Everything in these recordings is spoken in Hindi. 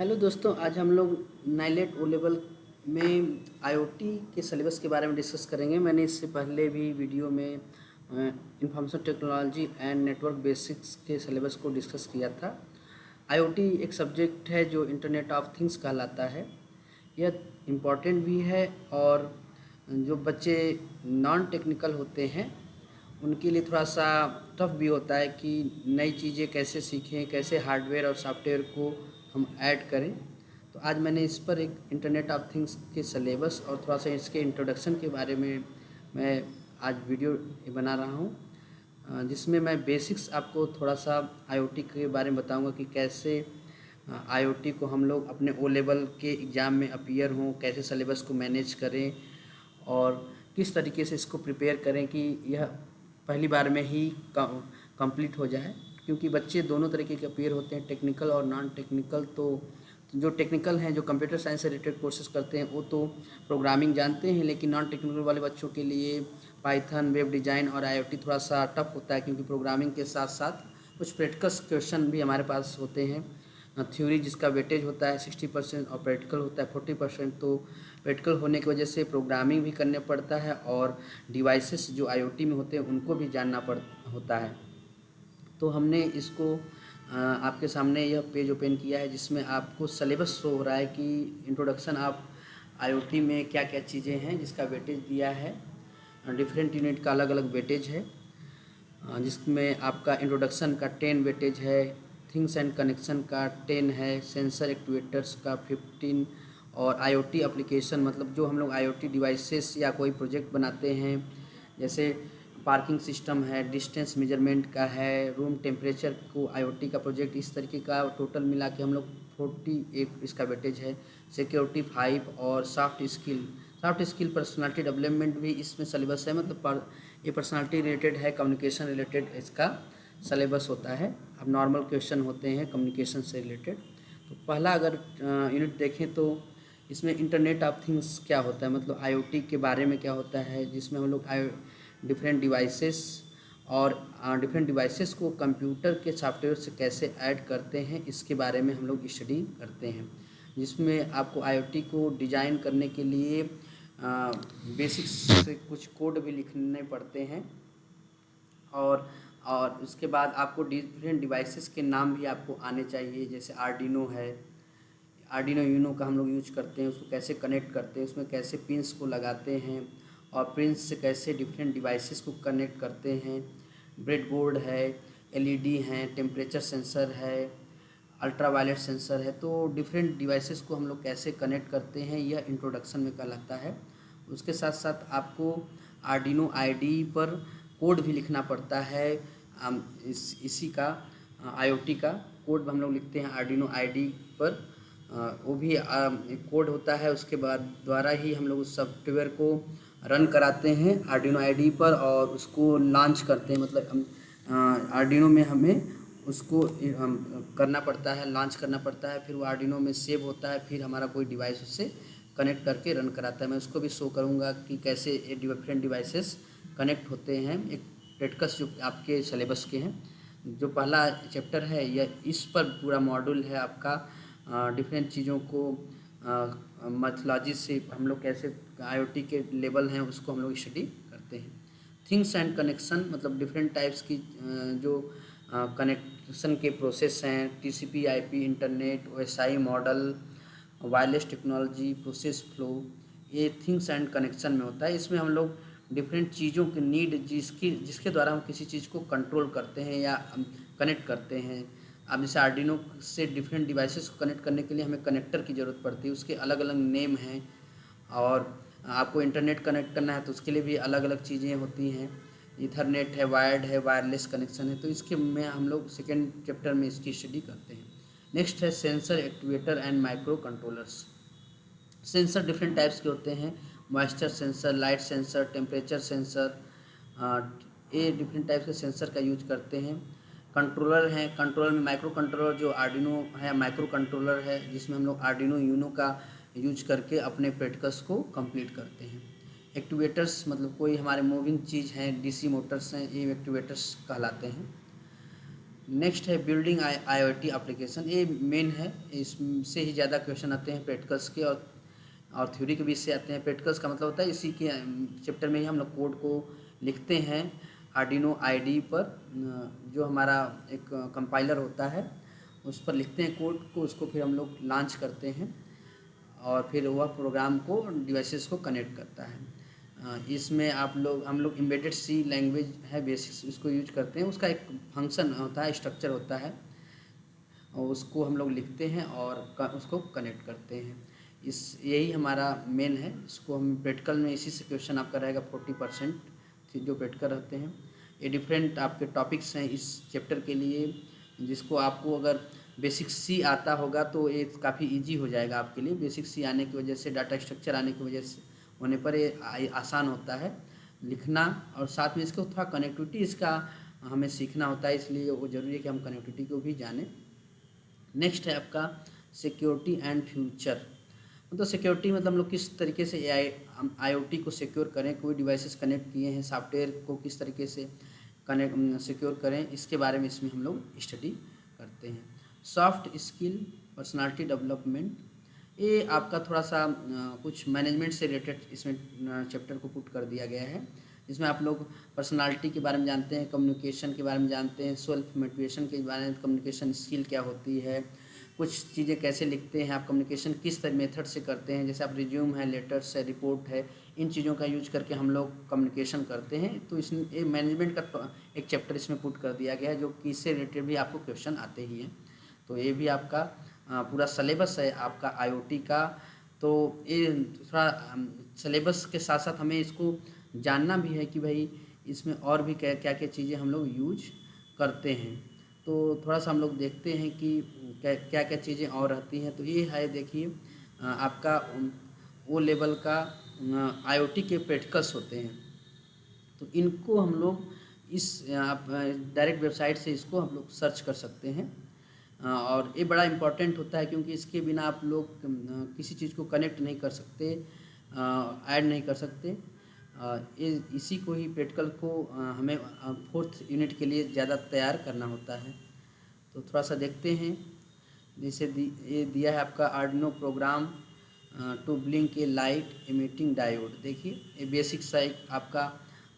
हेलो दोस्तों, आज हम लोग नाइलेट ओ लेवल में आईओटी के सिलेबस के बारे में डिस्कस करेंगे। मैंने इससे पहले भी वीडियो में information technology and network basics के सिलेबस को डिस्कस किया था। आईओटी एक सब्जेक्ट है जो इंटरनेट ऑफ थिंग्स कहलाता है। यह इम्पॉर्टेंट भी है और जो बच्चे नॉन टेक्निकल होते हैं उनके लिए थोड़ा सा टफ भी होता है कि नई चीज़ें कैसे सीखें, कैसे हार्डवेयर और सॉफ्टवेयर को हम ऐड करें। तो आज मैंने इस पर एक इंटरनेट ऑफ थिंग्स के सिलेबस और थोड़ा सा इसके इंट्रोडक्शन के बारे में मैं आज वीडियो बना रहा हूँ, जिसमें मैं बेसिक्स आपको थोड़ा सा आईओटी के बारे में बताऊँगा कि कैसे आईओटी को हम लोग अपने ओ लेवल के एग्ज़ाम में अपीयर हों, कैसे सिलेबस को मैनेज करें और किस तरीके से इसको प्रिपेयर करें कि यह पहली बार में ही कंप्लीट हो जाए। क्योंकि बच्चे दोनों तरीके के अपीयर होते हैं, टेक्निकल और नॉन टेक्निकल। तो जो टेक्निकल हैं, जो कंप्यूटर साइंस से रिलेटेड कोर्सेज करते हैं, वो तो प्रोग्रामिंग जानते हैं, लेकिन नॉन टेक्निकल वाले बच्चों के लिए पाइथन, वेब डिज़ाइन और आईओटी थोड़ा सा टफ होता है, क्योंकि प्रोग्रामिंग के साथ साथ कुछ प्रैक्टिकल क्वेश्चन भी हमारे पास होते हैं। थ्योरी जिसका वेटेज होता है 60% और प्रैक्टिकल होता है 40%। तो प्रैक्टिकल होने की वजह से प्रोग्रामिंग भी करने पड़ता है और डिवाइसेस जो आईओटी में होते हैं उनको भी जानना होता है। तो हमने इसको आपके सामने यह पेज ओपन किया है, जिसमें आपको सिलेबस शो हो रहा है कि इंट्रोडक्शन ऑफ आईओटी में क्या क्या चीज़ें हैं, जिसका वेटेज दिया है। डिफरेंट यूनिट का अलग अलग वेटेज है, जिसमें आपका इंट्रोडक्शन का 10 वेटेज है, थिंग्स एंड कनेक्शन का 10 है, सेंसर एक्ट्यूएटर्स का 15 और आईओटी एप्लीकेशन मतलब जो हम लोग आईओटी डिवाइसेस या कोई प्रोजेक्ट बनाते हैं, जैसे पार्किंग सिस्टम है, डिस्टेंस मेजरमेंट का है, रूम टेम्परेचर को आईओटी का प्रोजेक्ट, इस तरीके का टोटल मिला के हम लोग 48 इसका वेटेज है। सिक्योरिटी 5 और सॉफ्ट स्किल पर्सनालिटी डेवलपमेंट भी इसमें सिलेबस है। मतलब ये पर्सनालिटी रिलेटेड है, कम्युनिकेशन रिलेटेड इसका सिलेबस होता है। अब नॉर्मल क्वेश्चन होते हैं कम्युनिकेशन से रिलेटेड। तो पहला अगर यूनिट देखें तो इसमें इंटरनेट ऑफ थिंग्स क्या होता है, मतलब आईओटी के बारे में क्या होता है, जिसमें हम लोग डिफरेंट डिवाइसेस और डिफरेंट डिवाइसेस को कंप्यूटर के सॉफ्टवेयर से कैसे ऐड करते हैं, इसके बारे में हम लोग स्टडी करते हैं। जिसमें आपको आईओटी को डिज़ाइन करने के लिए बेसिक्स से कुछ कोड भी लिखने पड़ते हैं और उसके बाद आपको डिफरेंट डिवाइसेस के नाम भी आपको आने चाहिए। जैसे आर्डिनो है, आर्डिनो यूनो का हम लोग यूज करते हैं, उसको कैसे कनेक्ट करते हैं, उसमें कैसे पिंस को लगाते हैं और पिंस से कैसे डिफरेंट डिवाइसेस को कनेक्ट करते हैं। ब्रेडबोर्ड है, एलईडी हैं, टेम्परेचर सेंसर है, अल्ट्रावायलेट सेंसर है। तो डिफरेंट डिवाइसेस को हम लोग कैसे कनेक्ट करते हैं, यह इंट्रोडक्शन में कहलाता है। उसके साथ साथ आपको आर्डिनो आईडी पर कोड भी लिखना पड़ता है। इसी का आईओटी का कोड हम लोग लिखते हैं आर्डिनो आईडी पर। वो भी एक कोड होता है, उसके बाद द्वारा ही हम लोग उस सॉफ्टवेयर को रन कराते हैं आर्डिनो आईडी पर और उसको लॉन्च करते हैं। मतलब हम आर्डिनो में हमें उसको करना पड़ता है, लॉन्च करना पड़ता है, फिर वो आर्डिनो में सेव होता है, फिर हमारा कोई डिवाइस उससे कनेक्ट करके रन कराता है। मैं उसको भी शो करूँगा कि कैसे ये डिफरेंट डिवाइसेस कनेक्ट होते हैं, एक प्रैक्टिकस जो आपके सिलेबस के हैं। जो पहला चैप्टर है यह इस पर पूरा मॉड्यूल है आपका। डिफरेंट चीज़ों को मैथोलॉजी से हम लोग कैसे आईओटी के लेवल हैं उसको हम लोग स्टडी करते हैं। थिंग्स एंड कनेक्शन मतलब डिफरेंट टाइप्स की जो कनेक्शन के प्रोसेस हैं, TCP IP, internet, OSI model, wireless technology, process flow, ये थिंग्स एंड कनेक्शन में होता है। इसमें हम लोग डिफरेंट चीज़ों की नीड जिसके द्वारा हम किसी चीज़ को कंट्रोल करते हैं या कनेक्ट करते हैं। अब जैसे आर्डिनो से डिफरेंट डिवाइसेस को कनेक्ट करने के लिए हमें कनेक्टर की ज़रूरत पड़ती है, उसके अलग अलग नेम हैं। और आपको इंटरनेट कनेक्ट करना है तो उसके लिए भी अलग अलग चीज़ें होती हैं, ईथरनेट है, वायर्ड है, वायरलेस कनेक्शन है। तो इसके में हम लोग सेकेंड चैप्टर में इसकी स्टडी करते हैं। नेक्स्ट है sensor activator and micro controllers. Sensor different types के होते हैं, moisture sensor, light sensor, temperature sensor, ये डिफरेंट टाइप्स के सेंसर का यूज करते हैं। कंट्रोलर हैं, कंट्रोलर में माइक्रो कंट्रोलर जो आर्डिनो है माइक्रो कंट्रोलर है, जिसमें हम लोग आर्डिनो यूनो का यूज करके अपने प्रैक्टिकस को कंप्लीट करते हैं। एक्टिवेटर्स मतलब कोई हमारे मूविंग चीज़ हैं, डीसी मोटर्स हैं, ये एक्टिवेटर्स कहलाते हैं। नेक्स्ट है बिल्डिंग IoT एप्लीकेशन। ये मेन है, इससे ही ज़्यादा क्वेश्चन आते हैं प्रैक्टिकल्स के और थ्योरी के बीच से आते हैं। प्रैक्टिकल्स का मतलब होता है इसी के चैप्टर में ही हम लोग कोड को लिखते हैं आर्डिनो IDE पर, जो हमारा एक कंपाइलर होता है उस पर लिखते हैं कोड को, उसको फिर हम लोग लॉन्च करते हैं और फिर वह प्रोग्राम को डिवाइसेस को कनेक्ट करता है। इसमें हम लोग एम्बेडेड सी लैंग्वेज है बेसिक्स, उसको यूज करते हैं। उसका एक फंक्शन होता है, स्ट्रक्चर होता है, और उसको हम लोग लिखते हैं और उसको कनेक्ट करते हैं। यही हमारा मेन है। इसको हम प्रैक्टिकल में इसी से क्वेश्चन आपका रहेगा 40% जो प्रैक्टिकल रहते हैं। ये डिफरेंट आपके टॉपिक्स हैं इस चैप्टर के लिए, जिसको आपको अगर बेसिक सी आता होगा तो ये काफ़ी इजी हो जाएगा आपके लिए। बेसिक सी आने की वजह से, डाटा स्ट्रक्चर आने की वजह से होने पर ये आसान होता है लिखना, और साथ में इसको थोड़ा कनेक्टिविटी इसका हमें सीखना होता है, इसलिए वो ज़रूरी है कि हम कनेक्टिविटी को भी जानें। नेक्स्ट है आपका सिक्योरिटी एंड फ्यूचर। मतलब सिक्योरिटी मतलब हम लोग किस तरीके से IoT को सिक्योर करें, कोई डिवाइसेस कनेक्ट किए हैं, सॉफ्टवेयर को किस तरीके से कनेक्ट सिक्योर करें, इसके बारे में इसमें हम लोग स्टडी करते हैं। सॉफ्ट स्किल पर्सनालिटी डेवलपमेंट, ये आपका थोड़ा सा कुछ मैनेजमेंट से रिलेटेड इसमें चैप्टर को पुट कर दिया गया है। इसमें आप लोग पर्सनालिटी के बारे में जानते हैं, कम्युनिकेशन के बारे में जानते हैं, सेल्फ मोटिवेशन के बारे में, कम्युनिकेशन स्किल क्या होती है, कुछ चीज़ें कैसे लिखते हैं आप, कम्युनिकेशन किस तरह मेथड से करते हैं, जैसे आप रिज्यूम है, लेटर्स है, रिपोर्ट है, इन चीज़ों का यूज करके हम लोग कम्युनिकेशन करते हैं। तो इसमें मैनेजमेंट का एक चैप्टर इसमें पुट कर दिया गया है, जो कि इससे रिलेटेड भी आपको क्वेश्चन आते ही हैं। तो ये भी आपका पूरा सिलेबस है आपका IoT का। तो ये थोड़ा सिलेबस के साथ साथ हमें इसको जानना भी है कि भाई इसमें और भी क्या क्या चीज़ें हम लोग यूज करते हैं। तो थोड़ा सा हम लोग देखते हैं कि क्या क्या चीज़ें और रहती हैं। तो ये है, देखिए आपका वो लेवल का IoT के प्रैक्टिकल्स होते हैं, तो इनको हम लोग इस आप डायरेक्ट वेबसाइट से इसको हम लोग सर्च कर सकते हैं। और ये बड़ा इम्पॉर्टेंट होता है, क्योंकि इसके बिना आप लोग किसी चीज़ को कनेक्ट नहीं कर सकते, ऐड नहीं कर सकते। इसी को ही प्रैक्टिकल को हमें 4th यूनिट के लिए ज़्यादा तैयार करना होता है। तो थोड़ा सा देखते हैं। जैसे ये दिया है आपका Arduino program to blink a light emitting diode. देखिए ये बेसिक सा एक आपका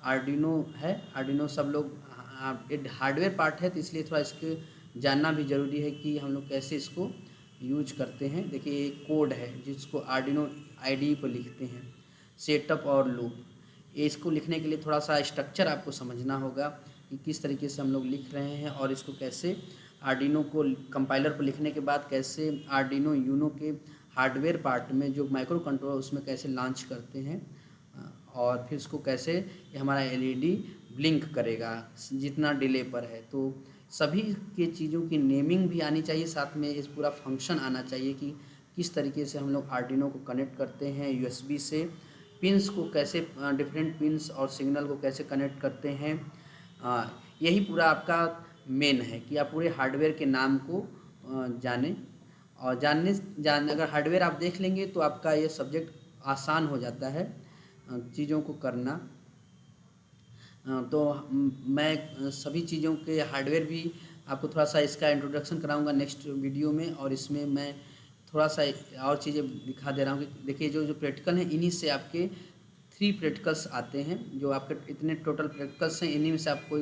आर्डिनो है। आर्डिनो सब लोग ये हार्डवेयर पार्ट है, तो इसलिए थोड़ा इसके जानना भी ज़रूरी है कि हम लोग कैसे इसको यूज करते हैं। देखिए ये कोड है जिसको आर्डिनो IDE पर लिखते हैं, सेटअप और लूप। ये इसको लिखने के लिए थोड़ा सा स्ट्रक्चर आपको समझना होगा कि किस तरीके से हम लोग लिख रहे हैं, और इसको कैसे आर्डिनो को कंपाइलर पर लिखने के बाद कैसे आर्डिनो यूनो के हार्डवेयर पार्ट में जो माइक्रो कंट्रोलर उसमें कैसे लॉन्च करते हैं, और फिर इसको कैसे ये हमारा LED ब्लिंक करेगा जितना डिले पर है। तो सभी के चीज़ों की नेमिंग भी आनी चाहिए, साथ में इस पूरा फंक्शन आना चाहिए कि किस तरीके से हम लोग आर्डिनो को कनेक्ट करते हैं USB से, पिंस को कैसे डिफरेंट पिंस और सिग्नल को कैसे कनेक्ट करते हैं। यही पूरा आपका मेन है कि आप पूरे हार्डवेयर के नाम को जानें, और अगर हार्डवेयर आप देख लेंगे तो आपका ये सब्जेक्ट आसान हो जाता है चीज़ों को करना। तो मैं सभी चीज़ों के हार्डवेयर भी आपको थोड़ा सा इसका इंट्रोडक्शन कराऊंगा नेक्स्ट वीडियो में, और इसमें मैं थोड़ा सा और चीज़ें दिखा दे रहा हूँ कि देखिए जो प्रैक्टिकल हैं इन्हीं से आपके 3 प्रैक्टिकल्स आते हैं। जो आपके इतने टोटल प्रैक्टिकल्स हैं, इन्हीं में से आपको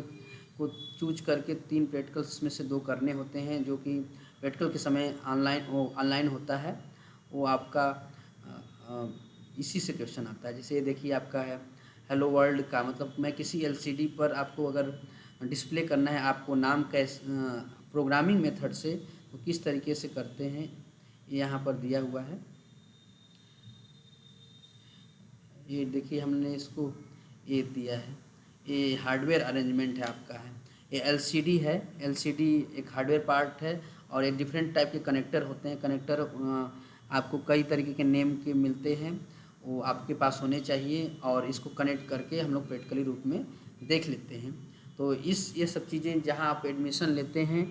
को चूज करके 3 प्रैक्टिकल्स में से 2 करने होते हैं, जो कि प्रैक्टिकल के समय ऑनलाइन होता है। वो आपका इसी से क्वेश्चन आता है। जैसे ये देखिए आपका है हेलो वर्ल्ड का, मतलब मैं किसी LCD पर आपको अगर डिस्प्ले करना है, आपको नाम कैसे प्रोग्रामिंग मेथड से तो किस तरीके से करते हैं यहाँ पर दिया हुआ है। ये देखिए हमने इसको ये दिया है, ये हार्डवेयर अरेंजमेंट है आपका है। ये LCD है, LCD एक हार्डवेयर पार्ट है, और एक डिफरेंट टाइप के कनेक्टर होते हैं। कनेक्टर आपको कई तरीके के नेम के मिलते हैं, वो आपके पास होने चाहिए, और इसको कनेक्ट करके हम लोग प्रैक्टिकली रूप में देख लेते हैं। तो ये सब चीज़ें जहाँ आप एडमिशन लेते हैं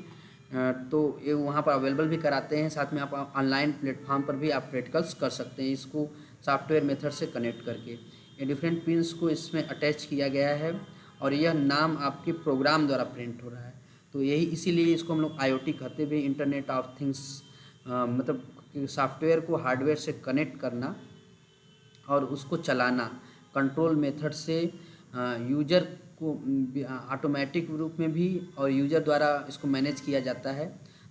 तो ये वहाँ पर अवेलेबल भी कराते हैं। साथ में आप ऑनलाइन प्लेटफॉर्म पर भी आप प्रैक्टिकल्स कर सकते हैं इसको सॉफ्टवेयर मेथड से कनेक्ट करके। ये डिफरेंट पिंस को इसमें अटैच किया गया है, और यह नाम आपके प्रोग्राम द्वारा प्रिंट हो रहा है। तो यही इसीलिए इसको हम लोग आईओटी कहते हुए इंटरनेट ऑफ थिंग्स, मतलब सॉफ्टवेयर को हार्डवेयर से कनेक्ट करना और उसको चलाना कंट्रोल मेथड से यूजर को ऑटोमेटिक रूप में भी और यूजर द्वारा इसको मैनेज किया जाता है।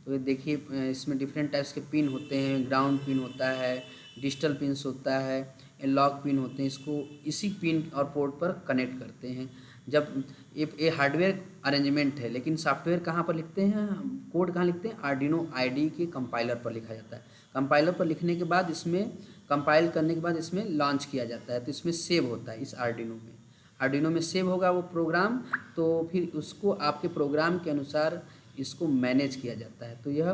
तो ये देखिए इसमें डिफरेंट टाइप्स के पिन होते हैं, ग्राउंड पिन होता है, डिजिटल पिन्स होता है, लॉक पिन होते हैं। इसको इसी पिन और पोर्ट पर कनेक्ट करते हैं। जब ये हार्डवेयर अरेंजमेंट है, लेकिन सॉफ्टवेयर कहाँ पर लिखते हैं, कोड कहाँ लिखते हैं, आर्डिनो आईडी के कंपाइलर पर लिखा जाता है। कंपाइलर पर लिखने के बाद इसमें कंपाइल करने के बाद इसमें लॉन्च किया जाता है, तो इसमें सेव होता है। इस आर्डिनो में सेव होगा वो प्रोग्राम, तो फिर उसको आपके प्रोग्राम के अनुसार इसको मैनेज किया जाता है। तो यह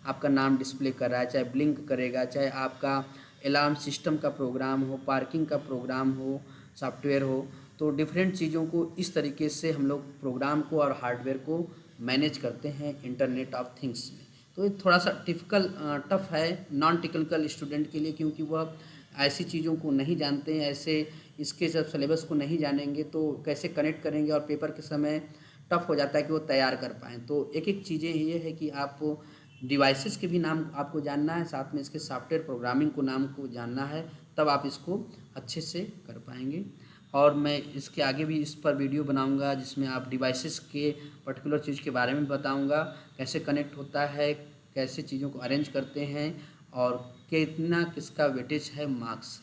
आपका नाम डिस्प्ले कर रहा है, चाहे ब्लिंक करेगा, चाहे आपका अलार्म सिस्टम का प्रोग्राम हो, पार्किंग का प्रोग्राम हो, सॉफ्टवेयर हो, तो डिफरेंट चीज़ों को इस तरीके से हम लोग प्रोग्राम को और हार्डवेयर को मैनेज करते हैं इंटरनेट ऑफ थिंग्स में। तो ये थोड़ा सा टफ है नॉन टेक्निकल स्टूडेंट के लिए, क्योंकि वह ऐसी चीज़ों को नहीं जानते हैं। ऐसे इसके जब सिलेबस को नहीं जानेंगे तो कैसे कनेक्ट करेंगे, और पेपर के समय टफ हो जाता है कि वो तैयार कर पाएँ। तो एक एक चीज़ें ये है कि आप डिवाइसेस के भी नाम आपको जानना है, साथ में इसके सॉफ्टवेयर प्रोग्रामिंग को नाम को जानना है, तब आप इसको अच्छे से कर पाएंगे। और मैं इसके आगे भी इस पर वीडियो बनाऊंगा जिसमें आप डिवाइसेस के पर्टिकुलर चीज़ के बारे में बताऊंगा, कैसे कनेक्ट होता है, कैसे चीज़ों को अरेंज करते हैं, और कितना किसका वेटेज है मार्क्स।